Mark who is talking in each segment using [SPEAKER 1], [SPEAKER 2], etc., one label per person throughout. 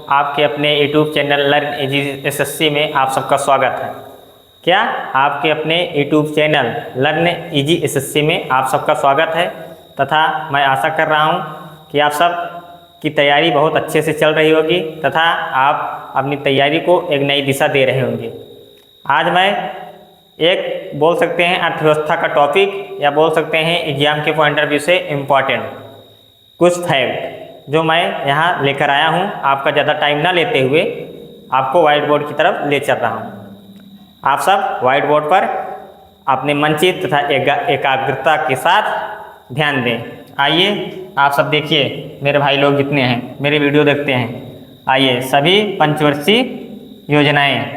[SPEAKER 1] आपके अपने YouTube channel learn easy SSC में आप सबका स्वागत है। क्या आपके अपने YouTube channel learn easy SSC में आप सबका स्वागत है तथा मैं आशा कर रहा हूँ कि आप सब की तैयारी बहुत अच्छे से चल रही होगी तथा आप अपनी तैयारी को एक नई दिशा दे रहे होंगे। आज मैं एक बोल सकते हैं अर्थव्यवस्था का टॉपिक या बोल सकते हैं एग्जाम के पॉइंट ऑफ व्यू से इम्पॉर्टेंट कुछ फैक्ट जो मैं यहाँ लेकर आया हूँ, आपका ज़्यादा टाइम ना लेते हुए आपको व्हाइट बोर्ड की तरफ ले चल रहा हूँ। आप सब व्हाइट बोर्ड पर अपने मनचित तथा एकाग्रता के साथ ध्यान दें। आइए आप सब देखिए, मेरे भाई लोग जितने हैं मेरे वीडियो देखते हैं, आइए सभी पंचवर्षीय योजनाएं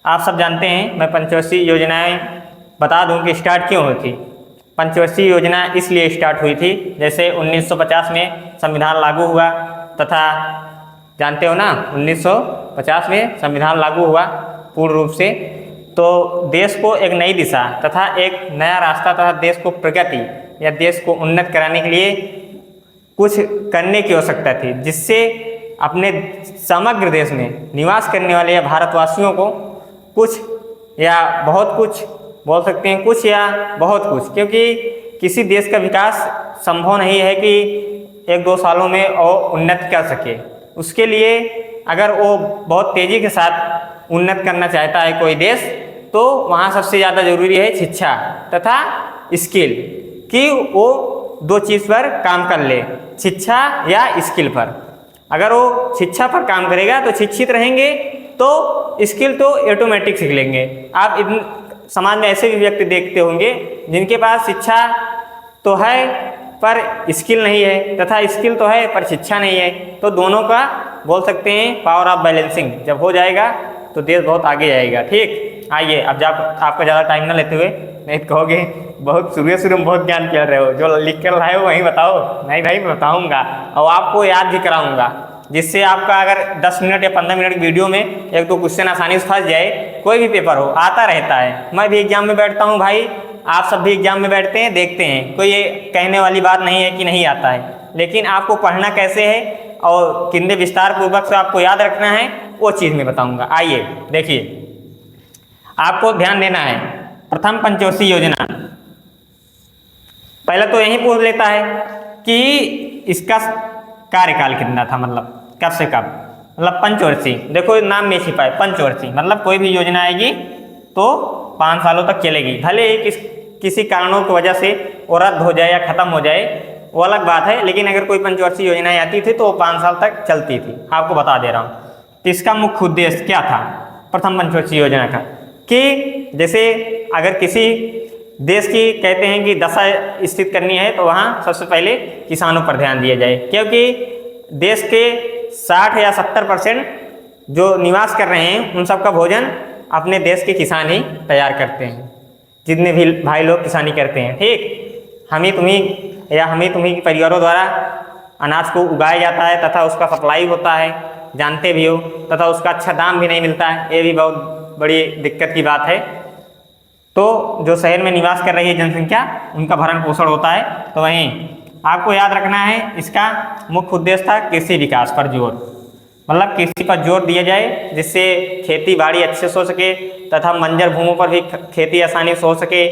[SPEAKER 1] आप सब जानते हैं। मैं पंचवर्षीय योजनाएं बता दूं कि स्टार्ट क्यों हुई थी। पंचवर्षीय योजना इसलिए स्टार्ट हुई थी, जैसे 1950 में संविधान लागू हुआ तथा जानते हो ना 1950 में संविधान लागू हुआ पूर्ण रूप से, तो देश को एक नई दिशा तथा एक नया रास्ता तथा देश को प्रगति या देश को उन्नत कराने के लिए कुछ करने की आवश्यकता थी, जिससे अपने समग्र देश में निवास करने वाले या भारतवासियों को कुछ या बहुत कुछ बोल सकते हैं, कुछ या बहुत कुछ, क्योंकि किसी देश का विकास संभव नहीं है कि 1-2 सालों में वो उन्नत कर सके। उसके लिए अगर वो बहुत तेज़ी के साथ उन्नत करना चाहता है कोई देश, तो वहाँ सबसे ज़्यादा ज़रूरी है शिक्षा तथा स्किल, कि वो 2 चीज़ पर काम कर ले, शिक्षा या स्किल पर। अगर वो शिक्षा पर काम करेगा तो शिक्षित रहेंगे, तो स्किल तो ऑटोमेटिक सीख लेंगे। आप समाज में ऐसे भी व्यक्ति देखते होंगे जिनके पास शिक्षा तो है पर स्किल नहीं है तथा स्किल तो है पर शिक्षा नहीं है, तो दोनों का बोल सकते हैं पावर ऑफ बैलेंसिंग जब हो जाएगा तो देश बहुत आगे जाएगा। ठीक, आइए अब जब आपका ज़्यादा टाइम ना लेते हुए, नहीं तो कहोगे बहुत शुरू में बहुत ज्ञान कर रहे हो, जो लिख कर लाए हो वहीं बताओ। नहीं भाई, मैं बताऊँगा और आपको याद भी कराऊँगा, जिससे आपका अगर 10 मिनट या 15 मिनट की वीडियो में 1-2 क्वेश्चन आसानी से फंस जाए। कोई भी पेपर हो आता रहता है, मैं भी एग्जाम में बैठता हूँ भाई, आप सब भी एग्जाम में बैठते हैं, देखते हैं। कोई ये कहने वाली बात नहीं है कि नहीं आता है, लेकिन आपको पढ़ना कैसे है और कितने विस्तार पूर्वक से आपको याद रखना है वो चीज़ मैं बताऊँगा। आइए देखिए, आपको ध्यान देना है। प्रथम पंचवर्षीय योजना, पहले तो यही पूछ लेता है कि इसका कार्यकाल कितना था, मतलब कब से कब, मतलब पंचवर्षीय। देखो नाम में छिपा है पंचवर्षीय, मतलब कोई भी योजना आएगी तो 5 सालों तक चलेगी। भले ही किसी कारणों की वजह से वो रद्द हो जाए या खत्म हो जाए, वो अलग बात है, लेकिन अगर कोई पंचवर्षीय योजनाएं आती थी तो वो 5 साल तक चलती थी। आपको बता दे रहा हूँ। तो इसका मुख्य उद्देश्य क्या था प्रथम पंचवर्षीय योजना का, कि जैसे अगर किसी देश की कहते हैं कि दशा स्थित करनी है तो वहाँ सबसे पहले किसानों पर ध्यान दिया जाए, क्योंकि देश के 60 या 70% जो निवास कर रहे हैं उन सब का भोजन अपने देश के किसान ही तैयार करते हैं। जितने भी भाई लोग किसानी करते हैं, ठीक, हमें तुम्ही के परिवारों द्वारा अनाज को उगाया जाता है तथा उसका सप्लाई होता है, जानते भी हो, तथा उसका अच्छा दाम भी नहीं मिलता है। ये भी बहुत बड़ी दिक्कत की बात है। तो जो शहर में निवास कर रही है जनसंख्या, उनका भरण पोषण होता है। तो वहीं आपको याद रखना है, इसका मुख्य उद्देश्य था कृषि विकास पर जोर, मतलब कृषि पर जोर दिया जाए, जिससे खेती बाड़ी अच्छे से हो सके तथा बंजर भूमि पर भी खेती आसानी से हो सके।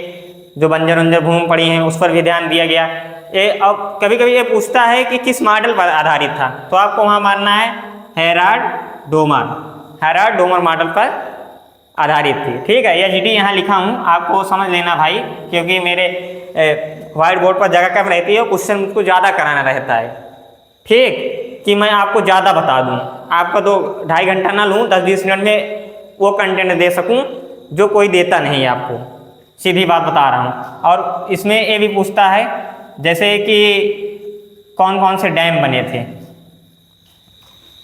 [SPEAKER 1] जो बंजर भूमि पड़ी हैं उस पर भी ध्यान दिया गया। ये अब कभी कभी ये पूछता है कि किस मॉडल पर आधारित था, तो आपको वहाँ मानना है हेराल्ड डोमर मॉडल पर आधारित थी। ठीक है, यह GD यहाँ लिखा हूँ, आपको समझ लेना भाई, क्योंकि मेरे व्हाइट बोर्ड पर जगह कम रहती है और क्वेश्चन मुझको ज़्यादा कराना रहता है। ठीक, कि मैं आपको ज़्यादा बता दूँ, आपका 2-2.5 घंटा ना लूँ, 10-20 मिनट में वो कंटेंट दे सकूँ जो कोई देता नहीं है आपको, सीधी बात बता रहा हूँ। और इसमें ये भी पूछता है जैसे कि कौन कौन से डैम बने थे,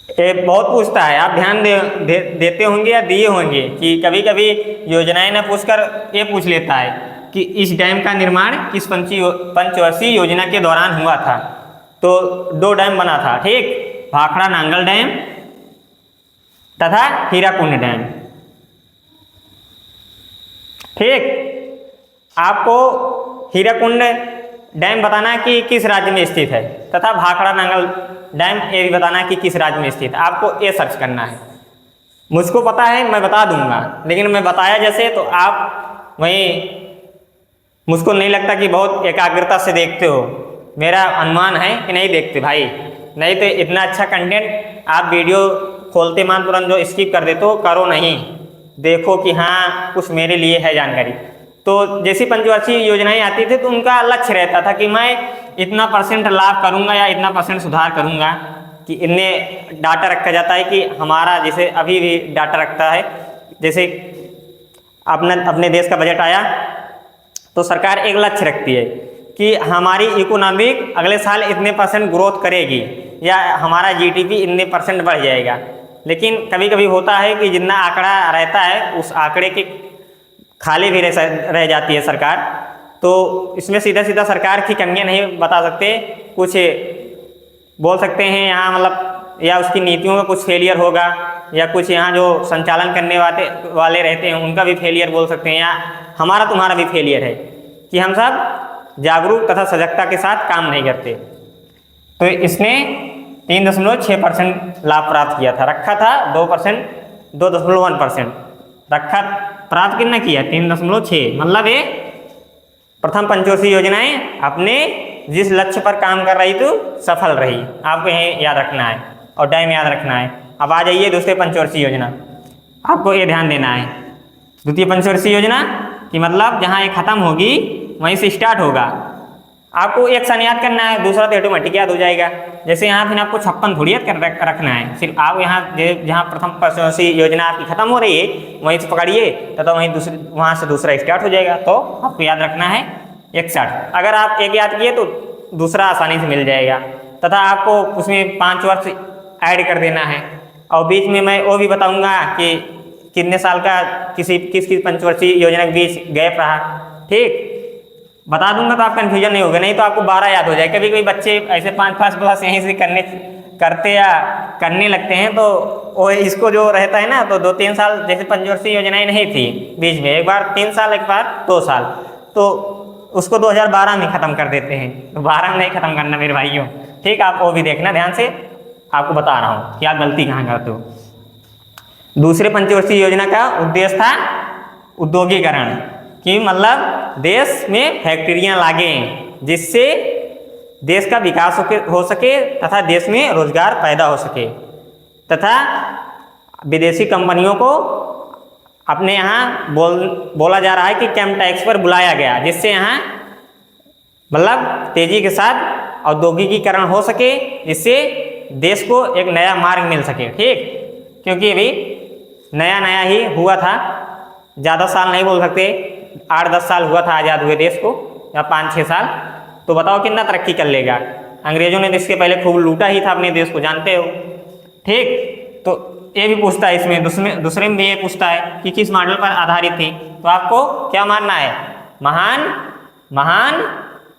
[SPEAKER 1] ये बहुत पूछता है। आप ध्यान देते होंगे या दिए होंगे कि कभी कभी योजनाएं ना पूछकर ये पूछ लेता है कि इस डैम का निर्माण किस पंचवर्षीय योजना के दौरान हुआ था। तो 2 डैम बना था, ठीक, भाखड़ा नांगल डैम तथा हीराकुंड डैम। ठीक, आपको हीराकुंड डैम बताना है कि किस राज्य में स्थित है तथा भाखड़ा नांगल डैम ये भी बताना है कि किस राज्य में स्थित है। आपको ये सर्च करना है। मुझको पता है, मैं बता दूंगा, लेकिन मैं बताया जैसे तो आप वहीं, मुझको नहीं लगता कि बहुत एकाग्रता से देखते हो। मेरा अनुमान है कि नहीं देखते भाई, नहीं तो इतना अच्छा कंटेंट आप वीडियो खोलते मान तुरंत जो स्किप कर देते हो, करो नहीं, देखो कि हाँ कुछ मेरे लिए है जानकारी। तो जैसी पंचवार्षिक योजनाएं आती थी तो उनका लक्ष्य रहता था कि मैं इतना % लाभ करूंगा या इतना % सुधार करूंगा, कि इतने डाटा रखा जाता है कि हमारा, जैसे अभी भी डाटा रखता है, जैसे अपने देश का बजट आया तो सरकार एक लक्ष्य रखती है कि हमारी इकोनॉमिक अगले साल इतने % ग्रोथ करेगी या हमारा GDP इतने % बढ़ जाएगा। लेकिन कभी कभी होता है कि जितना आंकड़ा रहता है उस आंकड़े के खाली भी रह जाती है सरकार। तो इसमें सीधा सीधा सरकार की कमियां नहीं बता सकते, कुछ बोल सकते हैं यहाँ, मतलब या उसकी नीतियों का कुछ फेलियर होगा, या कुछ यहाँ जो संचालन करने वाले रहते हैं उनका भी फेलियर बोल सकते हैं, या हमारा तुम्हारा भी फेलियर है कि हम सब जागरूक तथा सजगता के साथ काम नहीं करते। तो इसने 3.6% लाभ प्राप्त किया था, रखा था 2.1% रखा, प्राप्त कितना किया 3.6, मतलब ये प्रथम पंचवर्षीय योजनाएं अपने जिस लक्ष्य पर काम कर रही थी सफल रही। आपको यह याद रखना है और टाइम याद रखना है। अब आ जाइए दूसरे पंचवर्षीय योजना, आपको ये ध्यान देना है। द्वितीय पंचवर्षीय योजना कि मतलब जहाँ ये खत्म होगी वहीं से स्टार्ट होगा। आपको एक सन याद करना है, दूसरा तो ऑटोमेटिक याद हो जाएगा। जैसे यहाँ फिर आपको 56 थोड़ी याद कर रखना है, सिर्फ आप यहाँ जहाँ प्रथम पंचवर्षीय योजना आपकी खत्म हो रही है वहीं से पकड़िए तो वहीं वहाँ से दूसरा स्टार्ट हो जाएगा। तो आपको याद रखना है 61। अगर आप एक याद किए तो दूसरा आसानी से मिल जाएगा, तथा आपको उसमें 5 वर्ष ऐड कर देना है। और बीच में मैं वो भी बताऊँगा कि कितने साल का किस पंचवर्षीय योजना के बीच गैप रहा, ठीक बता दूंगा तो आप कन्फ्यूजन नहीं होगा। नहीं तो आपको 12 याद हो जाए। कभी कभी बच्चे ऐसे 5 प्लस यहीं से करते या करने लगते हैं, तो वो इसको जो रहता है ना, तो 2-3 साल जैसे पंचवर्षीय योजनाएं नहीं थी, बीच में एक बार 3 साल, एक बार 2 साल, तो उसको 2012 में ख़त्म कर देते हैं। तो 12 में नहीं ख़त्म करना मेरे भाइयों, ठीक। आप वो भी देखना ध्यान से, आपको बता रहा हूँ कि आप गलती कहाँ करते हो। दूसरे पंचवर्षीय योजना का उद्देश्य था उद्योगीकरण, कि मतलब देश में फैक्ट्रियां लागें जिससे देश का विकास हो सके तथा देश में रोजगार पैदा हो सके, तथा विदेशी कंपनियों को अपने यहाँ बोला जा रहा है कि कैंप टैक्स पर बुलाया गया, जिससे यहाँ मतलब तेजी के साथ औद्योगिकीकरण हो सके, जिससे देश को एक नया मार्ग मिल सके, ठीक। क्योंकि अभी नया नया ही हुआ था, ज़्यादा साल नहीं बोल सकते, 8-10 साल हुआ था आज़ाद हुए देश को, या 5-6 साल। तो बताओ कितना तरक्की कर लेगा। अंग्रेजों ने इसके पहले खूब लूटा ही था अपने देश को, जानते हो, ठीक। तो ये भी पूछता है इसमें, दूसरे में भी ये पूछता है कि किस मॉडल पर आधारित थी। तो आपको क्या मानना है, महान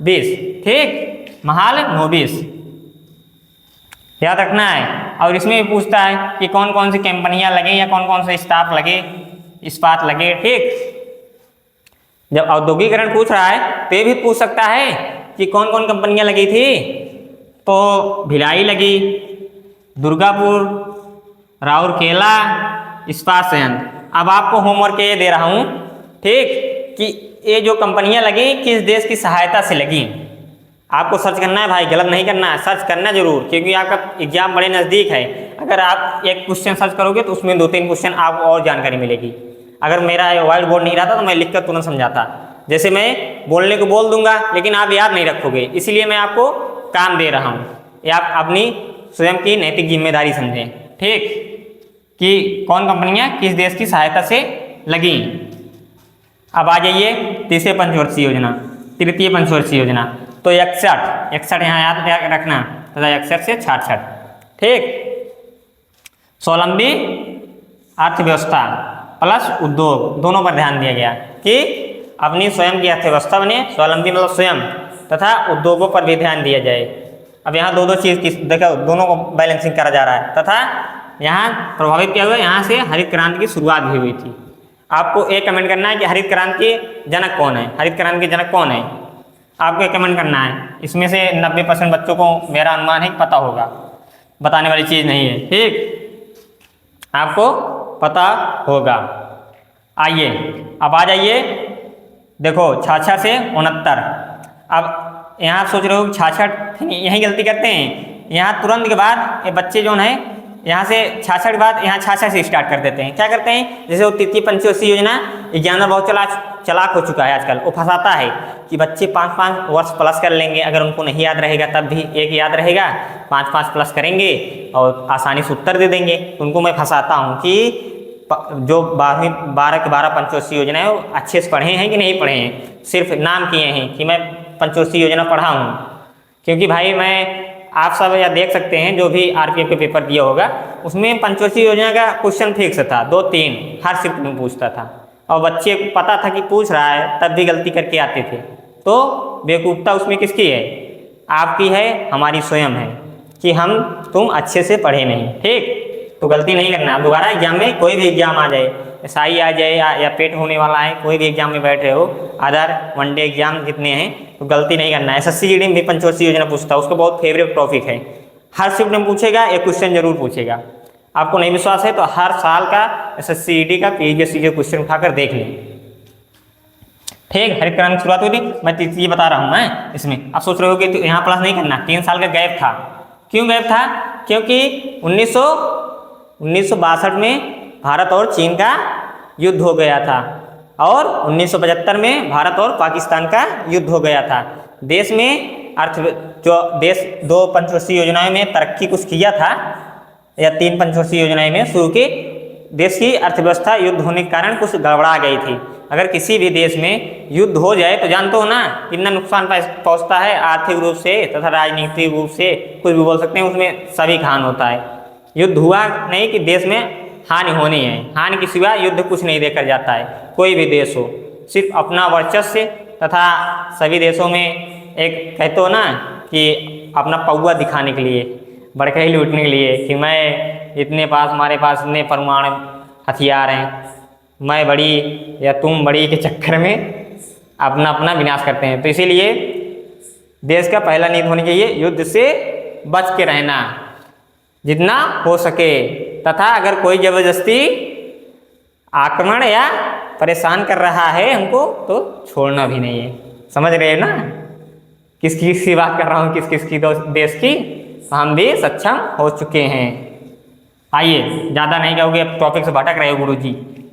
[SPEAKER 1] 20, ठीक, महालनोबिस याद रखना है। और इसमें भी पूछता है कि कौन कौन सी कंपनियां लगे या कौन कौन से स्टाफ लगे, इस्पात लगे, ठीक। जब औद्योगिकरण पूछ रहा है तो ये भी पूछ सकता है कि कौन कौन कंपनियां लगी थी। तो भिलाई लगी, दुर्गापुर, राउरकेला, इस्पात संयंत्र। अब आपको होमवर्क ये दे रहा हूँ, ठीक, कि ये जो कंपनियां लगी किस देश की सहायता से लगी। आपको सर्च करना है भाई, गलत नहीं करना है, सर्च करना जरूर, क्योंकि आपका एग्जाम बड़े नज़दीक है। अगर आप एक क्वेश्चन सर्च करोगे तो उसमें 2-3 क्वेश्चन आपको और जानकारी मिलेगी। अगर मेरा व्हाइट बोर्ड नहीं रहता तो मैं लिखकर तुरंत समझाता। जैसे मैं बोलने को बोल दूंगा लेकिन आप याद नहीं रखोगे, इसलिए मैं आपको काम दे रहा हूँ। ये आप अपनी स्वयं की नैतिक जिम्मेदारी समझें, ठीक, कि कौन कंपनियां किस देश की सहायता से लगी। अब आ जाइए तीसरे पंचवर्षीय योजना, तृतीय पंचवर्षीय योजना। तो 61 यहाँ याद रखना, तथा 61 से 66, ठीक। स्वावलंबी अर्थव्यवस्था प्लस उद्योग दोनों पर ध्यान दिया गया कि अपनी स्वयं की अर्थव्यवस्था बने, स्वावलंबी मतलब स्वयं, तथा उद्योगों पर भी ध्यान दिया जाए। अब यहाँ दो चीज़ की देखो, दोनों को बैलेंसिंग करा जा रहा है। तथा यहाँ प्रभावित क्या हुआ, यहाँ से हरित क्रांति की शुरुआत भी हुई थी। आपको एक कमेंट करना है कि हरित क्रांति के जनक कौन है, हरित क्रांति के जनक कौन है, आपको एक कमेंट करना है। इसमें से 90% बच्चों को मेरा अनुमान है कि पता होगा। बताने वाली चीज़ नहीं है, ठीक, आपको पता होगा। आइए अब आ जाइए, देखो 66 से 69। अब यहाँ आप सोच रहे हो 66 यहीं गलती करते हैं, यहाँ तुरंत के बाद ये बच्चे जो है यहाँ से 66 के बाद यहाँ 66 से स्टार्ट कर देते हैं। क्या करते हैं, जैसे वो तृतीय पंचवर्षीय योजना एग्जामिनर बहुत चालाक हो चुका है आजकल, वो फंसाता है कि बच्चे 5-5 वर्ष प्लस कर लेंगे, अगर उनको नहीं याद रहेगा तब भी एक याद रहेगा, 5-5 प्लस करेंगे और आसानी से उत्तर दे देंगे। उनको मैं फंसाता हूँ कि जो 12 के 12 पंचवर्षीय योजना है वो अच्छे से पढ़े हैं कि नहीं पढ़े हैं, सिर्फ नाम किए हैं कि मैं पंचवर्षीय योजना पढ़ा हूँ। क्योंकि भाई मैं आप सब या देख सकते हैं जो भी आरपीएफ के पेपर दिया होगा उसमें पंचवर्षीय योजना का क्वेश्चन फिक्स था, 2-3 हर शिफ्ट में पूछता था, और बच्चे को पता था कि पूछ रहा है तब भी गलती करके आते थे। तो बेवकूफ़ता उसमें किसकी है, आपकी है, हमारी स्वयं है कि हम तुम अच्छे से पढ़े नहीं, ठीक। तो गलती नहीं करना। दोबारा एग्जाम में कोई भी एग्जाम आ जाए, एसआई आ जाए या पेट होने वाला है, कोई भी एग्जाम में बैठ रहे हो, अदर वनडे एग्जाम जितने हैं, तो गलती नहीं करना है। एसएससी जीडी में भी पंचवर्षीय योजना पूछता है, उसको बहुत फेवरेट टॉपिक है, हर शिफ्ट में पूछेगा, एक क्वेश्चन जरूर पूछेगा। आपको नहीं विश्वास है तो हर साल का एसएससी जीडी का प्रीवियस ईयर क्वेश्चन उठाकर देख लें, ठीक। हरित क्रांति की शुरुआत हुई थी, मैं ये बता रहा हूँ मैं इसमें। आप सोच रहे हो कि यहाँ प्लस नहीं करना, 3 साल का गैप था। क्यों गैप था, क्योंकि 1962 में भारत और चीन का युद्ध हो गया था और 1975 में भारत और पाकिस्तान का युद्ध हो गया था। देश में जो देश 2 पंचवर्षीय योजनाओं में तरक्की कुछ किया था या 3 पंचवर्षीय योजनाएं में शुरू की, देश की अर्थव्यवस्था युद्ध होने के कारण कुछ गड़बड़ा गई थी। अगर किसी भी देश में युद्ध हो जाए तो जानते हो ना कितना नुकसान पहुंचता है, आर्थिक रूप से तथा राजनीतिक रूप से, कुछ भी बोल सकते हैं, उसमें सभी का हानि होता है। युद्ध हुआ नहीं कि देश में हानि होनी है, हानि के सिवा युद्ध कुछ नहीं देकर जाता है। कोई भी देश हो, सिर्फ अपना वर्चस्व तथा सभी देशों में एक कहते हो ना कि अपना पौवा दिखाने के लिए, बड़काई लूटने के लिए कि मैं इतने पास, हमारे पास इतने परमाणु हथियार हैं, मैं बड़ी या तुम बड़ी के चक्कर में अपना अपना विनाश करते हैं। तो इसीलिए देश का पहला नीति होनी चाहिए युद्ध से बच के रहना जितना हो सके, तथा अगर कोई जबरदस्ती आक्रमण या परेशान कर रहा है हमको तो छोड़ना भी नहीं है। समझ रहे हैं ना किस किस की बात कर रहा हूँ, किस किस की देश की, हम भी सक्षम हो चुके हैं। आइए ज़्यादा नहीं कहोगे, अब टॉपिक से भटक रहे हो गुरुजी,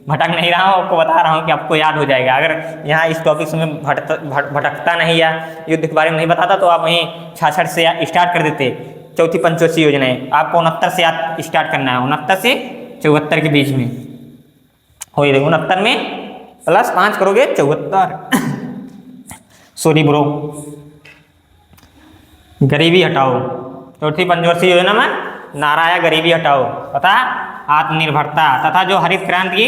[SPEAKER 1] भटक नहीं रहा हूँ, आपको बता रहा हूँ कि आपको याद हो जाएगा। अगर यहाँ इस टॉपिक से मैं भटकता नहीं या युद्ध के बारे में नहीं बताता तो आप वहीं 66 से स्टार्ट कर देते। चौथी पंचवर्षीय योजना है, आपको 69 से स्टार्ट करना है, 69 से 74 के बीच में हो। 69 में +5 करोगे 74 सॉरी ब्रो। गरीबी हटाओ, चौथी पंचवर्षीय योजना में नारा आया गरीबी हटाओ तथा आत्मनिर्भरता, तथा जो हरित क्रांति की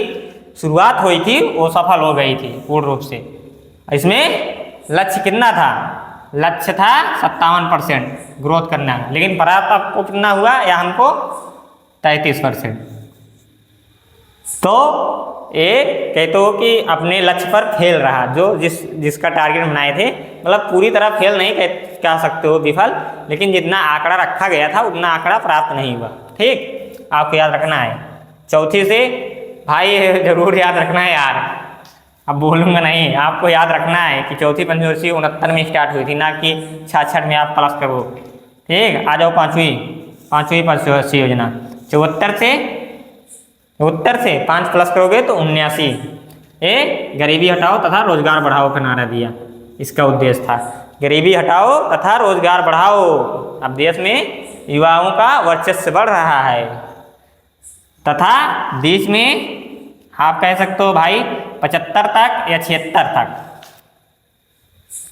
[SPEAKER 1] शुरुआत हुई थी वो सफल हो गई थी पूर्ण रूप से। इसमें लक्ष्य कितना था, लक्ष्य था 57% ग्रोथ करना, लेकिन प्राप्त आपको कितना हुआ या हमको 33%। तो ये कहते हो कि अपने लक्ष्य पर फेल रहा, जो जिसका टारगेट बनाए थे, मतलब पूरी तरह फेल नहीं कह सकते हो, विफल, लेकिन जितना आंकड़ा रखा गया था उतना आंकड़ा प्राप्त नहीं हुआ, ठीक। आपको याद रखना है। चौथी से भाई जरूर याद रखना है यार, अब बोलूँगा नहीं, आपको याद रखना है कि चौथी पंचवर्षीय 69 में स्टार्ट हुई थी, ना कि 66 में आप प्लस करो, ठीक। आ जाओ पाँचवीं पंचवर्षीय योजना 74 से 5 प्लस करोगे तो 79। ये गरीबी हटाओ तथा रोजगार बढ़ाओ का नारा दिया, इसका उद्देश्य था गरीबी हटाओ तथा रोजगार बढ़ाओ। अब देश में युवाओं का वर्चस्व बढ़ रहा है तथा बीच में आप कह सकते हो भाई 75 तक या 76 तक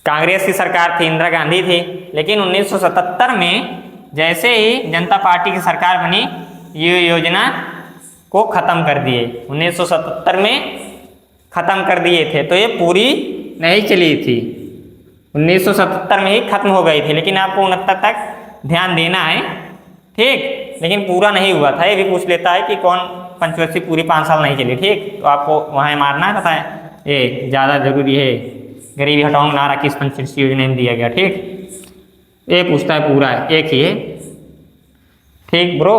[SPEAKER 1] कांग्रेस की सरकार थी, इंदिरा गांधी थी, लेकिन 1977 में जैसे ही जनता पार्टी की सरकार बनी ये योजना को ख़त्म कर दिए। 1977 में ख़त्म कर दिए थे, तो ये पूरी नहीं चली थी, 1977 में ही खत्म हो गई थी, लेकिन आपको 69 तक ध्यान देना है, ठीक। लेकिन पूरा नहीं हुआ था, ये भी पूछ लेता है कि कौन पंचवर्षीय पूरी 5 साल नहीं चली, ठीक। तो आपको वहाँ मारना है, पता है ये ज़्यादा जरूरी है। गरीबी हटाओ नारा किस पंचवर्षीय योजना में दिया गया, ठीक। ये पूछता है पूरा एक ही है, ठीक ब्रो,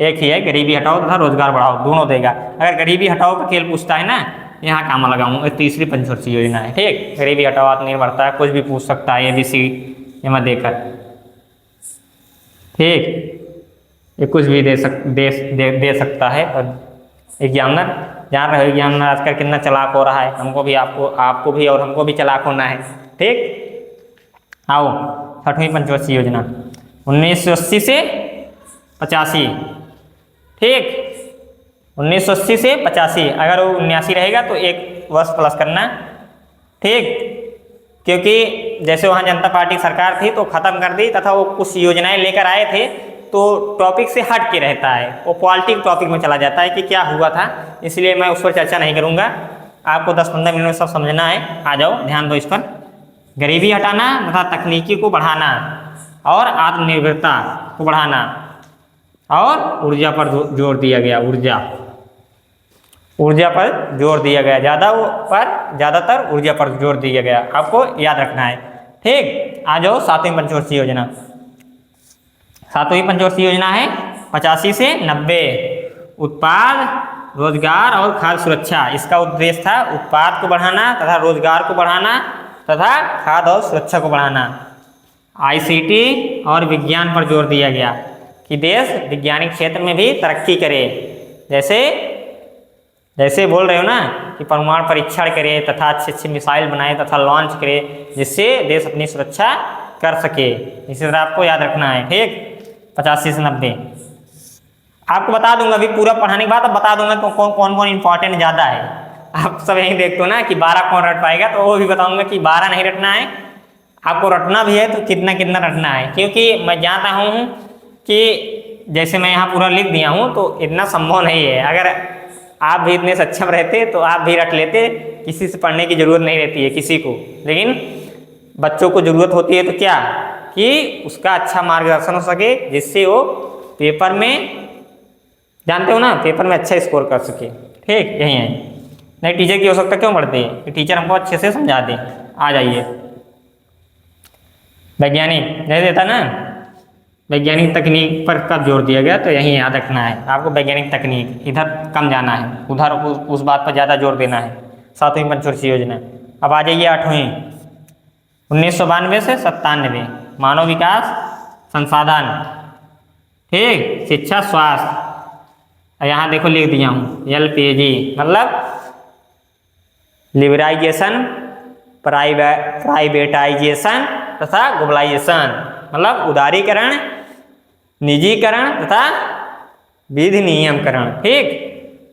[SPEAKER 1] एक ही है, गरीबी हटाओ तथा रोजगार बढ़ाओ, दोनों देगा। अगर गरीबी हटाओ का खेल पूछता है ना, यहाँ काम लगाऊँ, तीसरी पंचवर्षीय योजना है। ठीक, गरीबी हटाओ आत्मनिर्भरता, कुछ भी पूछ सकता है ABC में देकर। ठीक, ये कुछ भी दे सकता है। और एग्जामिनर, जान रहे हो एग्जामिनर आजकल कितना चालाक हो रहा है, हमको भी, आपको भी और हमको भी चालाक होना है। ठीक, आओ 6वीं पंचवर्षीय योजना 1980 से 85। ठीक, 1980 से 85, अगर वो 79 रहेगा तो 1 वर्ष प्लस करना। ठीक, क्योंकि जैसे वहाँ जनता पार्टी सरकार थी तो खत्म कर दी, तथा वो कुछ योजनाएं लेकर आए थे तो टॉपिक से हट के रहता है, वो पॉलिटिक टॉपिक में चला जाता है कि क्या हुआ था, इसलिए मैं उस पर चर्चा नहीं करूँगा। आपको 10-15 मिनट में सब समझना है, आ जाओ ध्यान दो इस पर। गरीबी हटाना तथा तकनीकी को बढ़ाना और आत्मनिर्भरता को बढ़ाना, और ऊर्जा पर जोर दिया गया। ऊर्जा पर जोर दिया गया, ज़्यादातर ऊर्जा पर जोर दिया गया, आपको याद रखना है। ठीक, आ जाओ 7वीं पंचवर्षीय योजना। 7वीं पंचवर्षीय योजना है 85 से 90। उत्पाद, रोजगार और खाद्य सुरक्षा, इसका उद्देश्य था उत्पाद को बढ़ाना तथा रोजगार को बढ़ाना तथा खाद्य और सुरक्षा को बढ़ाना। ICT और विज्ञान पर जोर दिया गया कि देश वैज्ञानिक क्षेत्र में भी तरक्की करे। जैसे बोल रहे हो ना कि परमाणु परीक्षण करे तथा अच्छे मिसाइल बनाए तथा लॉन्च करे, जिससे देश अपनी सुरक्षा कर सके। इसी तरह आपको याद रखना है। ठीक, 85 से 90 आपको बता दूंगा, अभी पूरा पढ़ाने के बाद अब बता दूंगा कौन कौन इंपॉर्टेंट ज़्यादा है। आप सब यही देखते हो ना कि 12 कौन रट पाएगा, तो वो भी बताऊंगा कि 12 नहीं रटना है, आपको रटना भी है तो कितना रटना है। क्योंकि मैं जानता हूँ कि जैसे मैं यहाँ पूरा लिख दिया हूँ तो इतना संभव नहीं है। अगर आप भी इतने सक्षम रहते तो आप भी रट लेते, किसी से पढ़ने की जरूरत नहीं रहती है किसी को। लेकिन बच्चों को जरूरत होती है तो क्या, कि उसका अच्छा मार्गदर्शन हो सके, जिससे वो पेपर में, जानते हो ना, पेपर में अच्छा स्कोर कर सके। ठीक, यही है। नहीं, टीचर की आवश्यकता क्यों पड़ती है कि टीचर हमको अच्छे से समझा दे। आ जाइए, वैज्ञानिक नहीं देता ना, वैज्ञानिक तकनीक पर कब जोर दिया गया, तो यही याद रखना है आपको। वैज्ञानिक तकनीक, इधर कम जाना है, उधर उस बात पर ज़्यादा जोर देना है। 7वीं पंचवर्षीय योजना। अब आ जाइए 8वीं 1992 से 97। मानव विकास, संसाधन, ठीक, शिक्षा, स्वास्थ्य, यहाँ देखो लिख दिया हूँ LPG, मतलब लिबराइजेशन, प्राइवेटाइजेशन तथा ग्लोबलाइजेशन, मतलब उदारीकरण, निजीकरण तथा विनियमकरण। ठीक,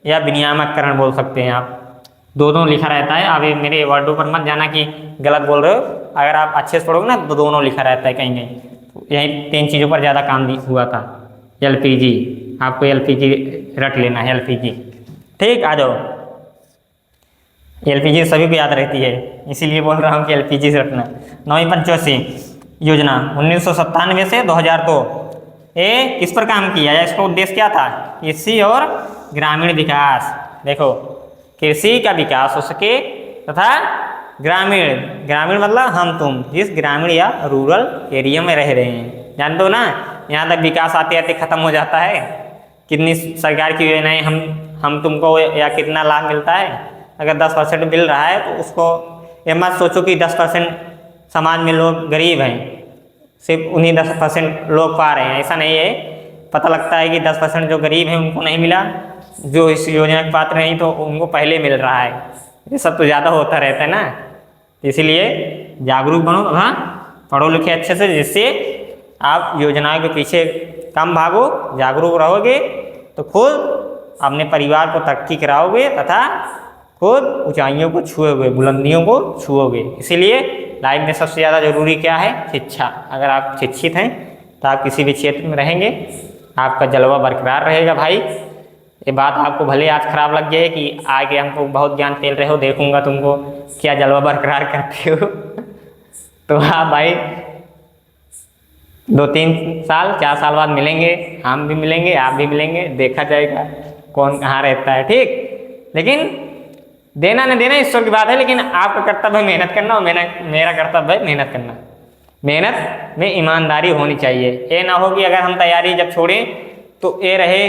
[SPEAKER 1] या विनियामकरण बोल सकते हैं आप, दोनों लिखा रहता है। अब मेरे वर्डों पर मत जाना कि गलत बोल रहे हो, अगर आप अच्छे से पढ़ोगे ना तो दोनों लिखा रहता है कहीं कहीं। तो यही 3 चीज़ों पर ज़्यादा काम हुआ था। LPG, आपको LPG रट लेना है, LPG। ठीक, आ जाओ, LPG सभी को याद रहती है, इसीलिए बोल रहा हूँ कि LPG से रटना। 9वीं पंचवर्षीय योजना 1997 से 2002। ये किस पर काम किया है, इसका उद्देश्य क्या था, कृषि और ग्रामीण विकास। देखो, कृषि का विकास हो सके तथा ग्रामीण मतलब हम तुम जिस ग्रामीण या रूरल एरिया में रह रहे हैं, जानते हो ना, यहाँ तक विकास आते आते खत्म हो जाता है। कितनी सरकार की योजनाएं हम तुमको या कितना लाभ मिलता है। अगर 10% मिल रहा है तो उसको ये मत सोचो कि 10% समाज में लोग गरीब हैं, सिर्फ उन्हीं 10% लोग पा रहे हैं, ऐसा नहीं है। पता लगता है कि 10% जो गरीब हैं उनको नहीं मिला, जो इस योजना के पात्र नहीं तो उनको पहले मिल रहा है। ये सब तो ज़्यादा होता रहता है ना, इसीलिए जागरूक बनो, हाँ, पढ़ो लिखे अच्छे से, जिससे आप योजनाओं के पीछे कम भागो, जागरूक रहोगे तो खुद अपने परिवार को तरक्की कराओगे तथा खुद ऊंचाइयों को छुओगे, बुलंदियों को छुओगे। इसीलिए लाइफ में सबसे ज़्यादा जरूरी क्या है, शिक्षा। अगर आप शिक्षित हैं तो आप किसी भी क्षेत्र में रहेंगे, आपका जलवा बरकरार रहेगा। भाई, ये बात आपको भले आज खराब लग जाए कि आगे हमको बहुत ज्ञान फैल रहे हो, देखूंगा तुमको क्या जलवा बरकरार करते हो तो आप भाई 2-3 साल 4 साल बाद मिलेंगे, हम भी मिलेंगे, आप भी मिलेंगे, देखा जाएगा कौन कहाँ रहता है। ठीक, लेकिन देना न देना ईश्वर की बात है, लेकिन आपका कर्तव्य है मेहनत करना और मेरा कर्तव्य है मेहनत करना। मेहनत में ईमानदारी होनी चाहिए। ये ना हो कि अगर हम तैयारी जब छोड़ें तो ये रहे,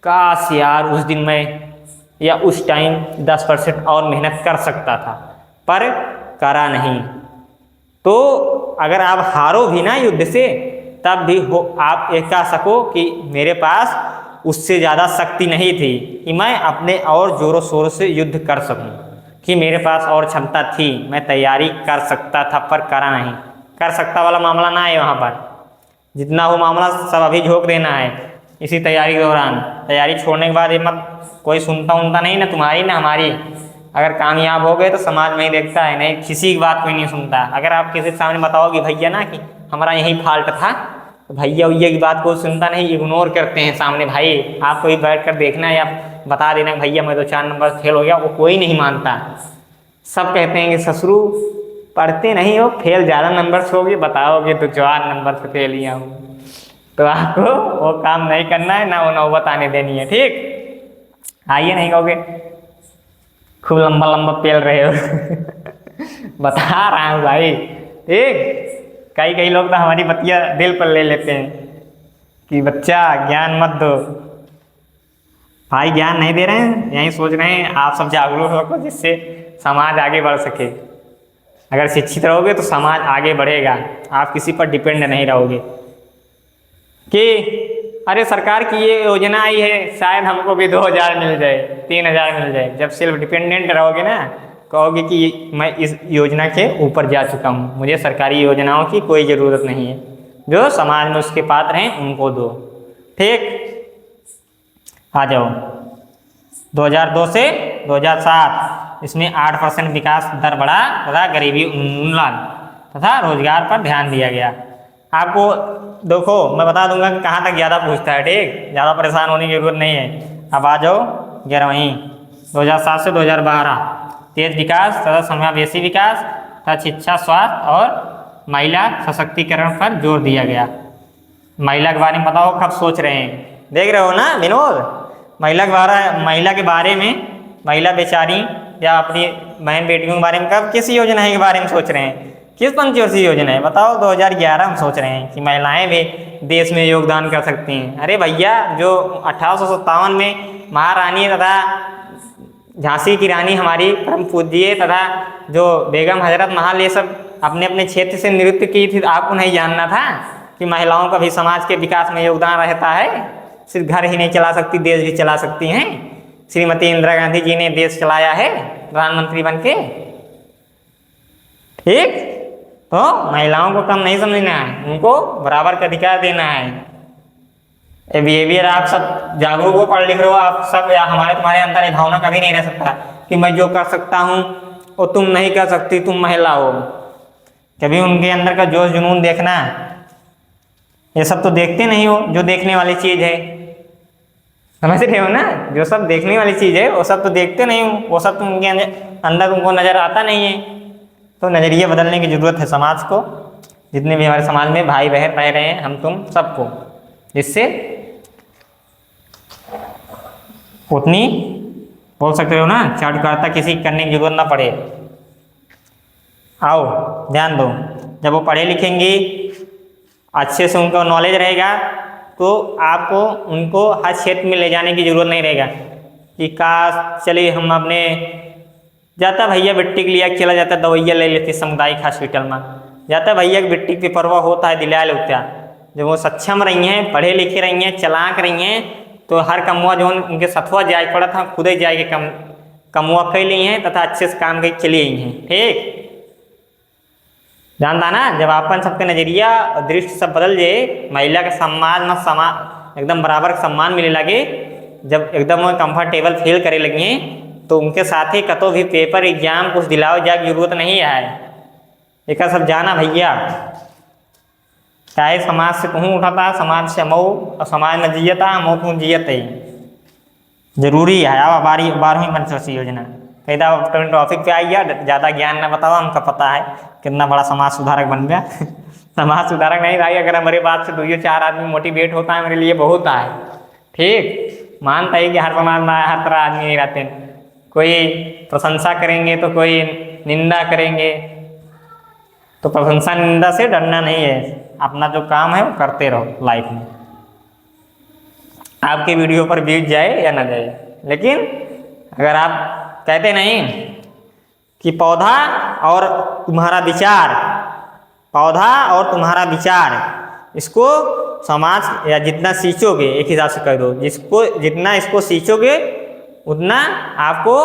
[SPEAKER 1] काश यार उस दिन मैं या उस टाइम 10% और मेहनत कर सकता था, पर करा नहीं। तो अगर आप हारो भी ना युद्ध से, तब भी हो आप ये कह सको कि मेरे पास उससे ज़्यादा शक्ति नहीं थी कि मैं अपने और ज़ोरों शोरों से युद्ध कर सकूं, कि मेरे पास और क्षमता थी, मैं तैयारी कर सकता था पर करा नहीं। कर सकता वाला मामला ना है वहाँ पर, जितना हो मामला सब अभी झोंक देना है इसी तैयारी के दौरान। तैयारी छोड़ने के बाद ये मत, कोई सुनता उनता नहीं ना तुम्हारी ना हमारी। अगर कामयाब हो गए तो समाज में ही देखता है, नहीं किसी की बात कोई नहीं सुनता। अगर आप किसी के सामने बताओगे भैया ना कि हमारा यही फॉल्ट था, तो भैया भैया की बात कोई सुनता नहीं, इग्नोर करते हैं सामने। भाई आपको भी बैठ कर देखना है या बता देना भैया मैं तो 4 नंबर फेल हो गया, वो कोई नहीं मानता। सब कहते हैं कि ससुरु पढ़ते नहीं हो, फेल ज़्यादा नंबर से हो गए, बताओगे तो 4 नंबर से फेल ही हूँ। तो आपको वो काम नहीं करना है, ना वो नौबत आने देनी है, ठीक। आइए नहीं कहोगे खूब लंबा लंबा पेल रहे हो बता रहा हूँ भाई, ठीक। कई लोग तो हमारी बतिया दिल पर ले लेते हैं कि बच्चा ज्ञान मत दो। भाई ज्ञान नहीं दे रहे हैं, यही सोच रहे हैं आप सब जागरूक हो जिससे समाज आगे बढ़ सके। अगर शिक्षित रहोगे तो समाज आगे बढ़ेगा, आप किसी पर डिपेंड नहीं रहोगे कि अरे सरकार की ये योजना आई है शायद हमको भी 2000 मिल जाए, 3000 मिल जाए। जब सेल्फ डिपेंडेंट रहोगे ना, कहोगे कि मैं इस योजना के ऊपर जा चुका हूँ, मुझे सरकारी योजनाओं की कोई ज़रूरत नहीं है, जो समाज में उसके पात्र हैं उनको दो, ठीक। आ जाओ 2002 से 2007, इसमें 8% विकास दर बढ़ा तथा गरीबी उन्मूलन तथा रोजगार पर ध्यान दिया गया। आपको देखो मैं बता दूंगा कि कहाँ तक ज़्यादा पूछता है, ठीक। ज़्यादा परेशान होने की जरूरत नहीं है। अब आ जाओ 11वीं 2007 से 2012, तेज विकास तथा समावेशी विकास तथा शिक्षा, स्वास्थ्य और महिला सशक्तिकरण पर जोर दिया गया। महिला के बारे में बताओ कब सोच रहे हैं, देख रहे हो ना विनोद। महिला के बारे में, महिला बेचारी या अपनी बहन बेटियों के बारे में कब किस योजना के बारे में सोच रहे हैं, किस पंचवर्षीय योजना है बताओ। 2011 में सोच रहे हैं कि महिलाएं भी देश में योगदान कर सकती हैं। अरे भैया जो 1857 में महारानी तथा झांसी की रानी हमारी परम पूज्य तथा जो बेगम हजरत महल ये सब अपने अपने क्षेत्र से नृत्य की थी, आपको नहीं जानना था कि महिलाओं का भी समाज के विकास में योगदान रहता है। सिर्फ घर ही नहीं चला सकती, देश भी चला सकती हैं। श्रीमती इंदिरा गांधी जी ने देश चलाया है प्रधानमंत्री बन के, ठीक। तो महिलाओं को कम नहीं समझना है, उनको बराबर का अधिकार देना है। बिहेवियर आप सब जागरूक हो, पढ़ लिख रहे हो आप सब, या तुम्हारे अंदर ये भावना कभी नहीं रह सकता कि मैं जो कर सकता हूँ वो तुम नहीं कर सकती, तुम महिला हो। कभी उनके अंदर का जोश जुनून देखना, ये सब तो देखते नहीं हो जो देखने वाली चीज़ है, समझ रहे हो ना। जो सब देखने वाली चीज़ है वो सब तो देखते नहीं हो, वो सब तुमके अंदर तुमको नज़र आता नहीं है। तो नज़रिया बदलने की ज़रूरत है समाज को, जितने भी हमारे समाज में भाई बहन रह रहे हैं हम तुम सबको, जिससे उतनी बोल सकते हो ना चाटुकारिता किसी करने की जरूरत ना पड़े। आओ ध्यान दो, जब वो पढ़े लिखेंगी अच्छे से, उनको नॉलेज रहेगा, तो आपको उनको हर क्षेत्र में ले जाने की जरूरत नहीं रहेगा कि काश चलिए हम अपने जाता भैया बेटी के लिए चला जाता दवाइयाँ ले लेते सामुदायिक हॉस्पिटल में, जाता भैया की बेटी की परवाह होता है दिला लेता। जब वो सक्षम रही हैं, पढ़े लिखे रही हैं, चलाक रही हैं, तो हर कमुआ जो उनके सथुआ जाए पड़ा था खुद ही जाए के कमुआ कई ली हैं तथा अच्छे से काम कर चली आई हैं, ठीक। जानता ना, जब अपन सबके नजरिया और दृष्टि सब बदल जाए, महिला का सम्मान एकदम बराबर सम्मान मिले लगे, जब एकदम कंफर्टेबल फील करे लगी तो उनके साथ ही कतो भी पेपर एग्जाम कुछ दिलाओ जाए जरूरत नहीं है। एक सब जाना भैया, चाहे समाज से कहूँ उठाता, समाज से मऊ और समाज में जियता मऊ तू जियत ही जरूरी है। अब 12वीं पंचवर्षीय योजना कई टॉपिक पे आई है, ज़्यादा ज्ञान ना बताओ, हमको पता है कितना बड़ा समाज सुधारक बन गया समाज सुधारक नहीं भाई, अगर हमारे बात से 2-4 आदमी मोटिवेट होता है मेरे लिए बहुत है, ठीक। मानता है कि हर समाज में हर तरह आदमी नहीं रहते, कोई प्रशंसा करेंगे तो कोई निंदा करेंगे। तो प्रशंसा निंदा से डरना नहीं है, अपना जो काम है वो करते रहो लाइफ में। आपके वीडियो पर व्यूज जाए या ना जाए। लेकिन अगर आप कहते नहीं कि पौधा और तुम्हारा विचार, पौधा और तुम्हारा विचार, इसको समाज या जितना सींचोगे, एक हिसाब से कह दो, जिसको जितना इसको सींचोगे उतना आपको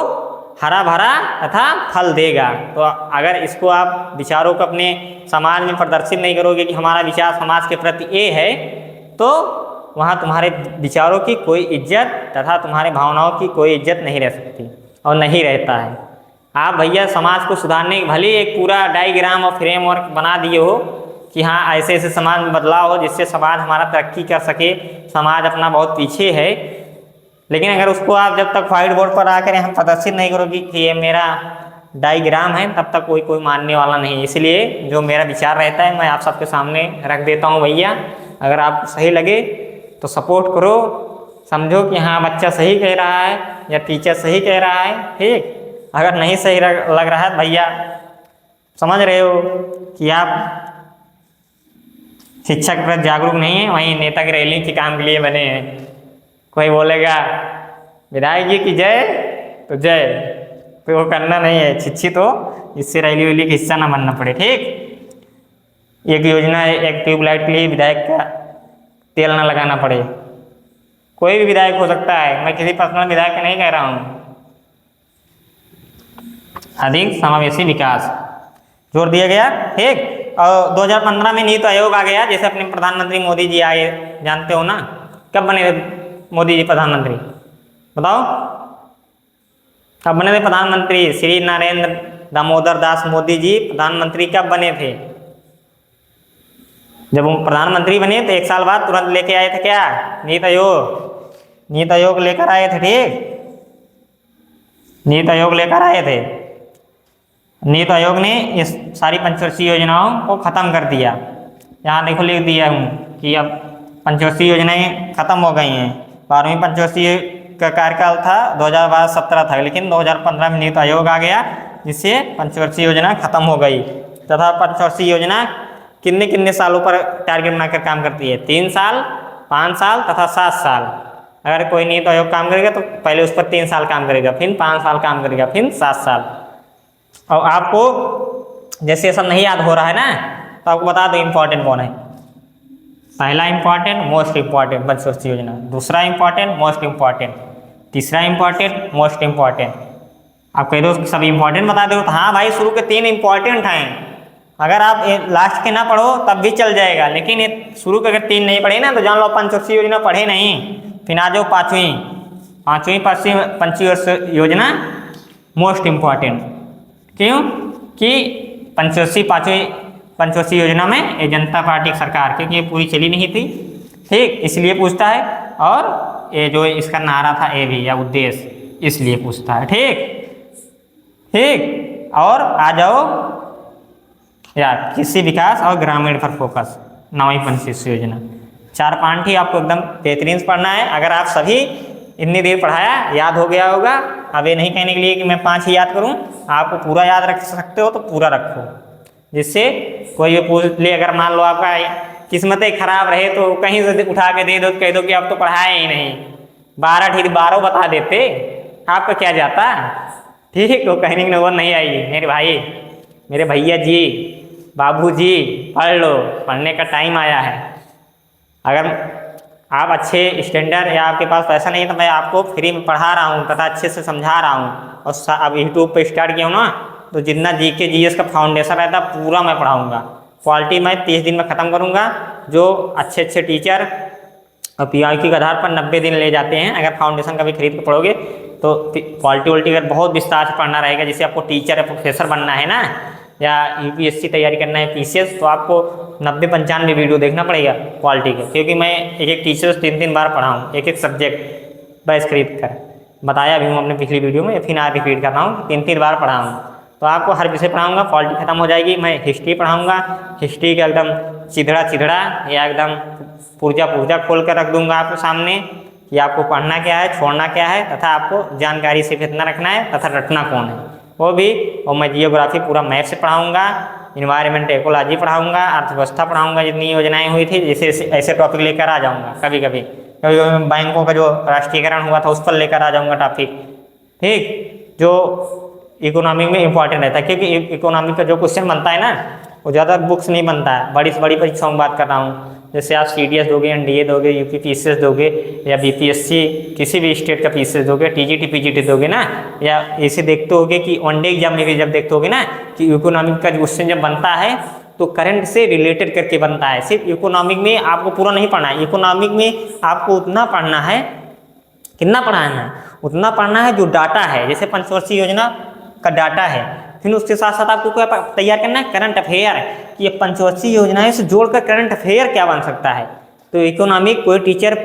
[SPEAKER 1] हरा भरा तथा फल देगा। तो अगर इसको आप विचारों को अपने समाज में प्रदर्शित नहीं करोगे कि हमारा विचार समाज के प्रति ये है, तो वहाँ तुम्हारे विचारों की कोई इज्जत तथा तुम्हारे भावनाओं की कोई इज्जत नहीं रह सकती और नहीं रहता है। आप भैया समाज को सुधारने के भले एक पूरा डायग्राम और फ्रेमवर्क बना दिए हो कि हाँ ऐसे ऐसे समाज में बदलाव हो जिससे समाज हमारा तरक्की कर सके, समाज अपना बहुत पीछे है, लेकिन अगर उसको आप जब तक व्हाइट बोर्ड पर आकर यहाँ प्रदर्शित नहीं करोगे कि ये मेरा डायग्राम है, तब तक कोई मानने वाला नहीं। इसलिए जो मेरा विचार रहता है मैं आप सबके सामने रख देता हूँ भैया। अगर आपको सही लगे तो सपोर्ट करो, समझो कि हाँ बच्चा सही कह रहा है या टीचर सही कह रहा है, ठीक। अगर नहीं सही लग रहा है भैया, समझ रहे हो कि आप शिक्षा के प्रति जागरूक नहीं है, वहीं नेता की रैली के काम के लिए बने हैं। कोई बोलेगा विधायक जी की जय तो जय, तो वो करना नहीं है, शिक्षित हो, इससे रैली वैली का हिस्सा ना बनना पड़े, ठीक। एक योजना है, एक ट्यूबलाइट के लिए विधायक का तेल ना लगाना पड़े। कोई भी विधायक हो सकता है, मैं किसी पर्सनल विधायक का नहीं कह रहा हूँ। अधिक समावेशी विकास जोर दिया गया, ठीक। और 2015 में नीति आयोग आ गया, जैसे अपने प्रधानमंत्री मोदी जी आए, जानते हो ना। कब बने मोदी जी प्रधानमंत्री, बताओ कब बने थे प्रधानमंत्री? श्री नरेंद्र दामोदर दास मोदी जी प्रधानमंत्री कब बने थे? जब वो प्रधानमंत्री बने तो 1 साल बाद तुरंत लेके आए थे क्या? नीति आयोग लेकर आए थे, ठीक। नीति आयोग लेकर आए थे। नीति आयोग ने इस सारी पंचवर्षीय योजनाओं को खत्म कर दिया। यहाँ देखो लिख दिया हूँ कि अब पंचवर्षीय योजनाएं खत्म हो गई हैं। 12वीं पंचवर्षीय का कार्यकाल था 2012-17 था, लेकिन 2015 में नीति आयोग आ गया, जिससे पंचवर्षीय योजना खत्म हो गई। तथा पंचवर्षीय योजना कितने कितने सालों पर टारगेट बनाकर काम करती है? 3 साल, 5 साल तथा 7 साल। अगर कोई नीति आयोग काम करेगा तो पहले उस पर 3 साल काम करेगा, फिर 5 साल काम करेगा, फिर 7 साल। और आपको जैसे ये सब नहीं याद हो रहा है ना, तो आपको बता दो इम्पोर्टेंट कौन है। पहला इम्पॉर्टेंट, मोस्ट इम्पॉर्टेंट पंचवर्षीय योजना। दूसरा इम्पॉर्टेंट, मोस्ट इम्पॉर्टेंट। तीसरा इम्पॉर्टेंट, मोस्ट इम्पॉर्टेंट। आप कह दो सब इम्पॉर्टेंट बता दो तो हाँ भाई, शुरू के 3 इम्पॉर्टेंट हैं। अगर आप लास्ट के ना पढ़ो तब भी चल जाएगा, लेकिन ये शुरू के अगर 3 नहीं पढ़े ना तो जान लो पंचवर्षीय योजना पढ़े नहीं। फिर आ जाओ पाँचवीं पंचवर्षीय योजना मोस्ट इम्पॉर्टेंट। क्यों कि पाँचवीं पंचवर्षीय योजना में ये जनता पार्टी की सरकार, क्योंकि ये पूरी चली नहीं थी, ठीक, इसलिए पूछता है। और ये जो इसका नारा था ये भी, या उद्देश्य, इसलिए पूछता है, ठीक। और आ जाओ यार कृषि विकास और ग्रामीण पर फोकस, 9वीं पंचवर्षीय योजना। 4 पार्ट ही आपको एकदम बेहतरीन से पढ़ना है। अगर आप सभी इतनी देर पढ़ाया, याद हो गया होगा। अब ये नहीं कहने के लिए कि मैं 5 ही याद करूं, आपको पूरा याद रख सकते हो तो पूरा रखो, जिससे कोई भी पूछ ले। अगर मान लो आपका किस्मतें खराब रहे तो कहीं से उठा के दे दो, कह दो कि आप तो पढ़ाए ही नहीं, 12 ठीक 12 बता देते, आपका क्या जाता, ठीक। वो कहने की वो नहीं आएगी। मेरे भाई, मेरे भैया जी, बाबू जी, पढ़ लो, पढ़ने का टाइम आया है। अगर आप अच्छे स्टैंडर्ड या आपके पास पैसा नहीं है तो मैं आपको फ्री में पढ़ा रहा हूँ तथा अच्छे से समझा रहा हूँ। और अब यूट्यूब पे स्टार्ट किया हूँ ना, तो जितना जीके जीएस का फाउंडेशन रहता है पूरा मैं पढ़ाऊँगा। क्वालिटी मैं 30 दिन में ख़त्म करूँगा। जो अच्छे अच्छे टीचर और PIQ के आधार पर 90 दिन ले जाते हैं। अगर फाउंडेशन का भी खरीद कर पढ़ोगे तो क्वालिटी वोल्टी अगर बहुत विस्तार से पढ़ना रहेगा, जैसे आपको टीचर या प्रोफेसर बनना है ना, या UPSC तैयारी करना है, PCS, तो आपको 90-95 वीडियो देखना पड़ेगा क्वालिटी का, क्योंकि मैं एक टीचर से 3-3 बार पढ़ाऊँ, एक सब्जेक्ट बैच खरीद कर। बताया भी हूँ अपने पिछली वीडियो में, फिर आज रिपीट कर रहा हूँ, 3-3 बार पढ़ाऊँ। तो आपको हर विषय पढ़ाऊँगा, क्वालिटी खत्म हो जाएगी। मैं हिस्ट्री पढ़ाऊँगा, हिस्ट्री का एकदम चिधड़ा या एकदम पुर्जा खोल कर रख दूँगा आपके सामने कि आपको पढ़ना क्या है, छोड़ना क्या है, तथा आपको जानकारी सिर्फ इतना रखना है तथा रटना कौन है वो भी। और मैं जियोग्राफी पूरा मैथ से पढ़ाऊँगा, इन्वायरमेंट इकोलॉजी पढ़ाऊँगा, अर्थव्यवस्था पढ़ाऊँगा, जितनी योजनाएं हुई थी जैसे ऐसे टॉपिक लेकर आ जाऊँगा कभी कभी, बैंकों का जो राष्ट्रीयकरण हुआ था उस पर लेकर आ जाऊंगा टॉपिक। ठीक, जो इकोनॉमिक में इंपॉर्टेंट रहता है, क्योंकि इकोनॉमिक का जो क्वेश्चन बनता है ना वो ज़्यादा बुक्स नहीं बनता है, बड़ी से बड़ी परीक्षाओं की बात कर रहा हूँ। जैसे आप CDS दोगे, NDA दोगे, UP PCS दोगे, या BPSC किसी भी स्टेट का PCS दोगे, TGT PGT दोगे ना, या ऐसे देखते होगे कि वनडे एग्जाम में भी जब देखते होगे ना कि इकोनॉमिक का क्वेश्चन जब बनता है तो करंट से रिलेटेड करके बनता है। सिर्फ इकोनॉमिक में आपको पूरा नहीं पढ़ना है, इकोनॉमिक में आपको उतना पढ़ना है, कितना पढ़ना है, उतना पढ़ना है जो डाटा है, जैसे पंचवर्षीय योजना का डाटा है। फिर उसके साथ साथ आपको क्या तैयार करना है, करंट अफेयर, कि ये पंचवर्षीय योजनाएं से जोड़कर करंट अफेयर क्या बन सकता है। तो इकोनॉमिक कोई टीचर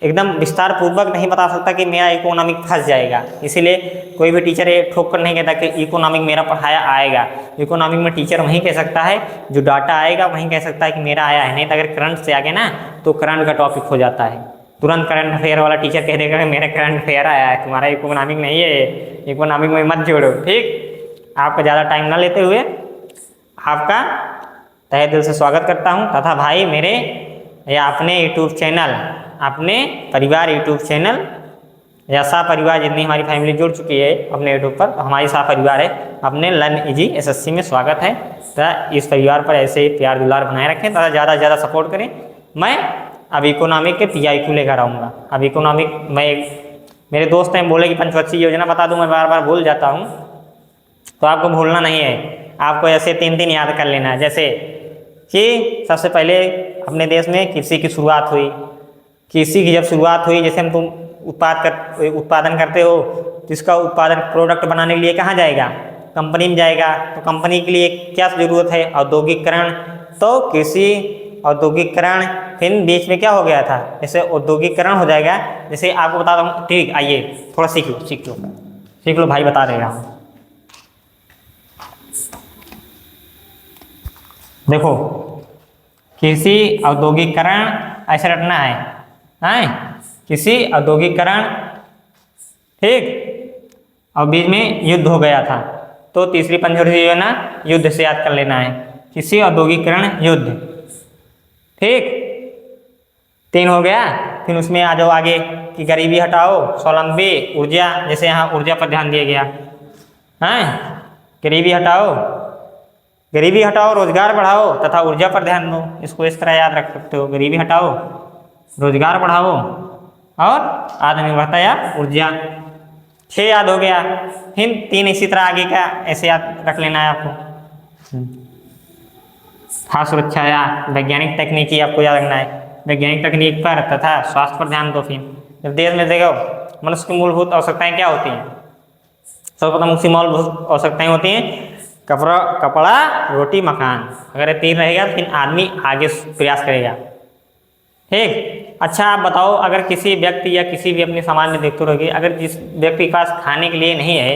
[SPEAKER 1] एकदम विस्तार पूर्वक नहीं बता सकता कि मेरा इकोनॉमिक फंस जाएगा, इसीलिए कोई भी टीचर ये ठोक कर नहीं कहता कि इकोनॉमिक मेरा पढ़ाया आएगा। इकोनॉमिक में टीचर वहीं कह सकता है जो डाटा आएगा वहीं कह सकता है कि मेरा आया है, नहीं तो अगर करंट से आगे ना तो करंट का टॉपिक हो जाता है, तुरंत करंट अफेयर वाला टीचर कह देगा कि मेरा करंट अफेयर आया है, तुम्हारा इकोनॉमिक नहीं है, इकोनॉमिक में मत जोड़ो। ठीक, आपका ज़्यादा टाइम ना लेते हुए आपका तहे दिल से स्वागत करता हूं, तथा भाई मेरे या अपने यूट्यूब चैनल, अपने परिवार यूट्यूब चैनल या सा परिवार, जितनी हमारी फैमिली जुड़ चुकी है अपने यूट्यूब पर, हमारी सा परिवार है, अपने लर्न इजी SSC में स्वागत है। तथा इस परिवार पर ऐसे ही प्यार दुलार बनाए रखें तथा ज़्यादा से ज़्यादा सपोर्ट करें। मैं अब इकोनॉमिक के PIQ लेकर आऊँगा। अब इकोनॉमिक मैं, मेरे दोस्त हैं बोले कि पंचवर्षीय योजना बता दूँ, मैं बार बार भूल जाता हूँ, तो आपको भूलना नहीं है, आपको ऐसे 3 याद कर लेना है। जैसे कि सबसे पहले अपने देश में कृषि की शुरुआत हुई, कृषि की जब शुरुआत हुई, जैसे हम तुम उत्पादन करते हो तो इसका उत्पादन प्रोडक्ट बनाने के लिए कहाँ जाएगा, कंपनी में जाएगा। तो कंपनी के लिए क्या जरूरत है, औद्योगिकरण। तो कृषि, औद्योगिकरण, फिर बीच में क्या हो गया था, जैसे औद्योगिकरण हो जाएगा। जैसे आपको बता रहा हूँ, ठीक, आइए थोड़ा सीख लो भाई, बता देगा। देखो, कृषि औद्योगिकरण ऐसे रखना है, कृषि औद्योगिकरण, ठीक, और बीच में युद्ध हो गया था, तो तीसरी पंचवर्षीय योजना युद्ध से याद कर लेना है, कृषि औद्योगिकरण युद्ध। ठीक, 3 हो गया। फिर उसमें आ जाओ आगे कि गरीबी हटाओ, स्वावलंबी, ऊर्जा, जैसे यहाँ ऊर्जा पर ध्यान दिया गया है, गरीबी हटाओ, रोजगार बढ़ाओ तथा ऊर्जा पर ध्यान दो। इसको इस तरह याद रख सकते हो, गरीबी हटाओ, रोजगार बढ़ाओ और आत्मनिर्भरता या ऊर्जा। 6 याद हो गया। फिर 3 इसी तरह आगे का ऐसे याद रख लेना है आपको। खाद्य सुरक्षा या वैज्ञानिक तकनीकी आपको याद रखना है, वैज्ञानिक तकनीक पर तथा स्वास्थ्य पर ध्यान दो। फिर जब देश में देखो मनुष्य की मूलभूत आवश्यकताएं क्या होती हैं, सर्वप्रथम उसकी मूलभूत आवश्यकताएं होती हैं कपड़ा, रोटी, मकान। अगर ये 3 रहेगा तो फिर आदमी आगे प्रयास करेगा। ठीक, अच्छा आप बताओ, अगर किसी व्यक्ति या किसी भी अपने समाज में देखते रहोगे, अगर जिस व्यक्ति के पास खाने के लिए नहीं है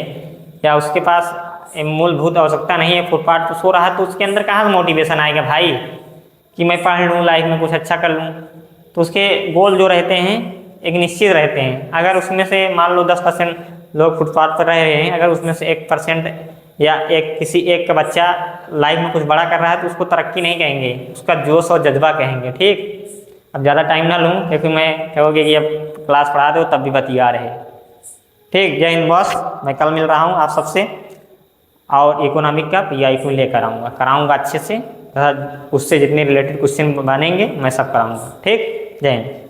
[SPEAKER 1] या उसके पास मूलभूत आवश्यकता नहीं है, फुटपाथ पर सो रहा है, तो उसके अंदर कहाँ से मोटिवेशन आएगा भाई कि मैं पढ़ लूँ, लाइफ में कुछ अच्छा कर लूँ। तो उसके गोल जो रहते हैं एक निश्चित रहते हैं। अगर उसमें से मान लो 10% लोग फुटपाथ पर रह रहे हैं, अगर उसमें से 1% या किसी एक का बच्चा लाइफ में कुछ बड़ा कर रहा है तो उसको तरक्की नहीं कहेंगे, उसका जोश और जज्बा कहेंगे। ठीक, अब ज़्यादा टाइम ना लूँ क्योंकि मैं कहोगे कि अब क्लास पढ़ा दो तब भी बतिया रहे। ठीक, जय हिंद बॉस, मैं कल मिल रहा हूँ आप सबसे और इकोनॉमिक का PIQ लेकर कराऊँगा अच्छे से, तथा उससे जितने रिलेटेड क्वेश्चन बनेंगे मैं सब कराऊँगा। ठीक, जय हिंद।